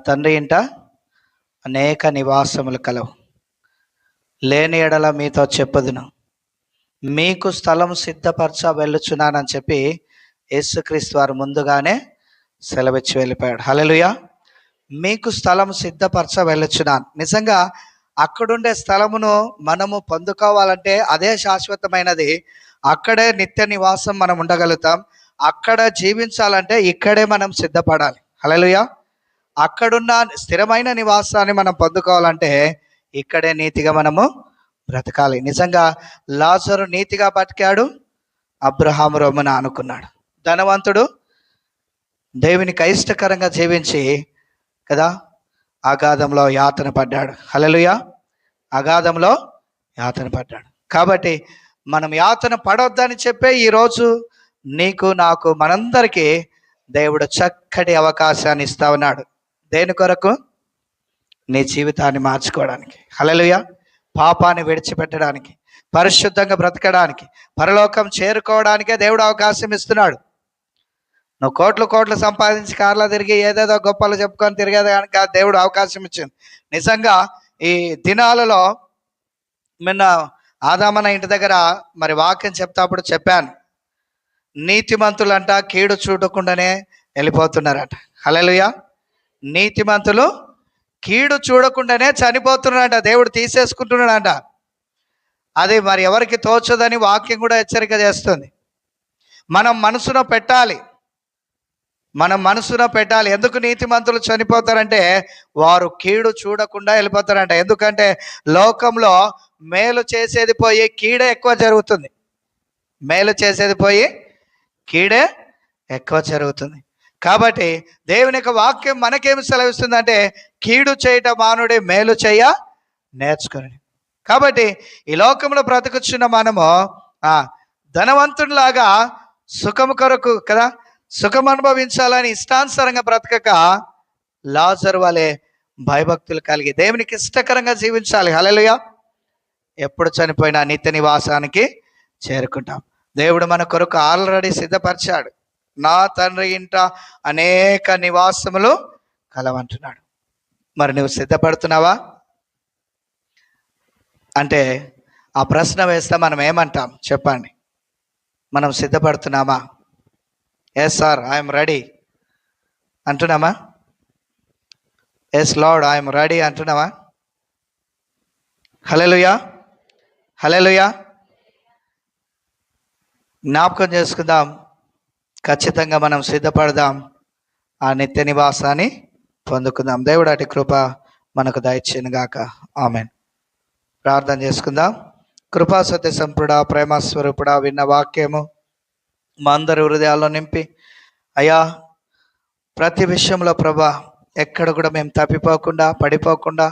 తండ్రి ఇంట అనేక నివాసములు కలవు. లేని ఎడల మీతో చెప్పదును, మీకు స్థలం సిద్ధపరచ వెళ్ళుచున్నానని చెప్పి యేసుక్రీస్తు వారు ముందుగానే సెలవిచ్చి వెళ్ళిపోయాడు. హల్లెలూయా. మీకు స్థలం సిద్ధపరచ వెళ్ళుచున్నాను. నిజంగా అక్కడుండే స్థలమును మనము పొందుకోవాలంటే అదే శాశ్వతమైనది. అక్కడే నిత్య నివాసం మనం ఉండగలుగుతాం. అక్కడ జీవించాలంటే ఇక్కడే మనం సిద్ధపడాలి. హల్లెలూయా. అక్కడున్న స్థిరమైన నివాసాన్ని మనం పొందుకోవాలంటే ఇక్కడే నీతిగా మనము బ్రతకాలి. నిజంగా లాజరు నీతిగా బతికాడు, అబ్రహాము రొమ్మున అనుకున్నాడు. ధనవంతుడు దేవునికి అయిష్టకరంగా జీవించి కదా అగాధంలో యాతన పడ్డాడు. హల్లెలూయా. అగాధంలో యాతన పడ్డాడు. కాబట్టి మనం యాతన పడొద్దని చెప్పే ఈరోజు నీకు నాకు మనందరికీ దేవుడు చక్కటి అవకాశాన్ని ఇస్తా ఉన్నాడు. దేని కొరకు? నీ జీవితాన్ని మార్చుకోవడానికి. హల్లెలూయా. పాపాన్ని విడిచిపెట్టడానికి, పరిశుద్ధంగా బ్రతకడానికి, పరలోకం చేరుకోవడానికే దేవుడు అవకాశం ఇస్తున్నాడు. నువ్వు కోట్లు సంపాదించి కార్లో తిరిగి ఏదేదో గొప్పలు చెప్పుకొని తిరిగేది కనుక దేవుడు అవకాశం ఇచ్చింది. నిజంగా ఈ దినాలలో నిన్న ఆదామన్న ఇంటి దగ్గర మరి వాక్యం చెప్తాప్పుడు చెప్పాను, నీతిమంతులంట కీడు చూడకుండానే వెళ్ళిపోతున్నారట. హల్లెలూయా. నీతిమంతులు కీడు చూడకుండానే చనిపోతున్నాడంట. దేవుడు తీసేసుకుంటున్నాడంట. అది మరి ఎవరికి తోచదని వాక్యం కూడా హెచ్చరిక చేస్తుంది. మనం మనసులో పెట్టాలి. ఎందుకు నీతిమంతులు చనిపోతారంటే వారు కీడు చూడకుండా వెళ్ళిపోతారంట. ఎందుకంటే లోకంలో మేలు చేసేది పోయి కీడే ఎక్కువ జరుగుతుంది. మేలు చేసేది పోయి కీడే ఎక్కువ జరుగుతుంది. కాబట్టి దేవుని యొక్క వాక్యం మనకేమి సెలవిస్తుందంటే కీడు చేయట మానుడే, మేలు చేయ నేర్చుకుని. కాబట్టి ఈ లోకంలో బ్రతుకుచున్న మనము ధనవంతునిలాగా సుఖము కొరకు కదా, సుఖం అనుభవించాలని ఇష్టానుసారంగా బ్రతకక లాజరు వలె భయభక్తులు కలిగి దేవునికి ఇష్టకరంగా జీవించాలి. హల్లెలూయా. ఎప్పుడు చనిపోయినా నిత్య నివాసానికి చేరుకుంటాం. దేవుడు మన కొరకు ఆల్రెడీ సిద్ధపరిచాడు. నా తండ్రి ఇంట అనేక నివాసములు కలవంటున్నాడు. మరి నువ్వు సిద్ధపడుతున్నావా? అంటే ఆ ప్రశ్న వేస్తే మనం ఏమంటాం చెప్పండి? మనం సిద్ధపడుతున్నామా? ఎస్ సార్, ఐఎమ్ రెడీ అంటున్నామా? ఎస్ లార్డ్, ఐఎమ్ రెడీ అంటున్నామా? హల్లెలూయా. హల్లెలూయా. జ్ఞాపకం చేసుకుందాం. ఖచ్చితంగా మనం సిద్ధపడదాం, ఆ నిత్య నివాసాన్ని పొందుకుందాం. దేవుడు అటు కృప మనకు దయచేయును గాక. ఆమేన్. ప్రార్థన చేసుకుందాం. కృపా సత్య సంపూర్ణ ప్రేమ స్వరూపుడా, విన్న వాక్యము మా అందరి హృదయాల్లో నింపి అయ్యా, ప్రతి విషయంలో ప్రభా ఎక్కడ కూడా మేము తప్పిపోకుండా పడిపోకుండా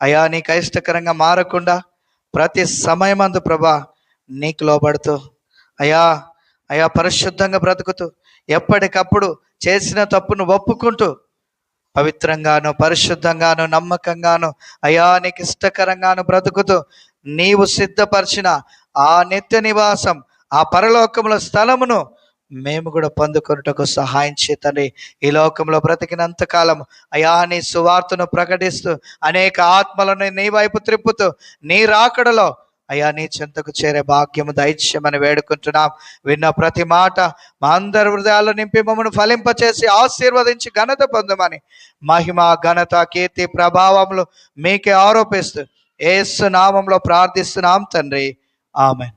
అయ్యా నీకు అయిష్టకరంగా మారకుండా ప్రతి సమయమందు ప్రభా నీకు లోబడుతూ అయ్యా పరిశుద్ధంగా బ్రతుకుతూ ఎప్పటికప్పుడు చేసిన తప్పును ఒప్పుకుంటూ పవిత్రంగాను పరిశుద్ధంగాను నమ్మకంగాను అయ్యా నీకు ఇష్టకరంగాను బ్రతుకుతూ నీవు సిద్ధపరిచిన ఆ నిత్య నివాసం, ఆ పరలోకంలో స్థలమును మేము కూడా పొందుకొనుటకు సహాయం చేతండి. ఈ లోకంలో బ్రతికినంత కాలం అయా నీ సువార్తను ప్రకటిస్తూ అనేక ఆత్మలను నీ వైపు త్రిప్పుతూ నీ రాకడలో అయ్యా నీ చెంతకు చేరే భాగ్యము దైత్యమని వేడుకుంటున్నాం. విన్న ప్రతి మాట మా అందరి హృదయాల్లో నింపి మమ్మల్ని ఫలింపచేసి ఆశీర్వదించి ఘనత పొందమని మహిమ ఘనత కీర్తి ప్రభావములు మీకే ఆరోపిస్తూ యేసు నామంలో ప్రార్థిస్తున్నాం తండ్రి. ఆమేన్.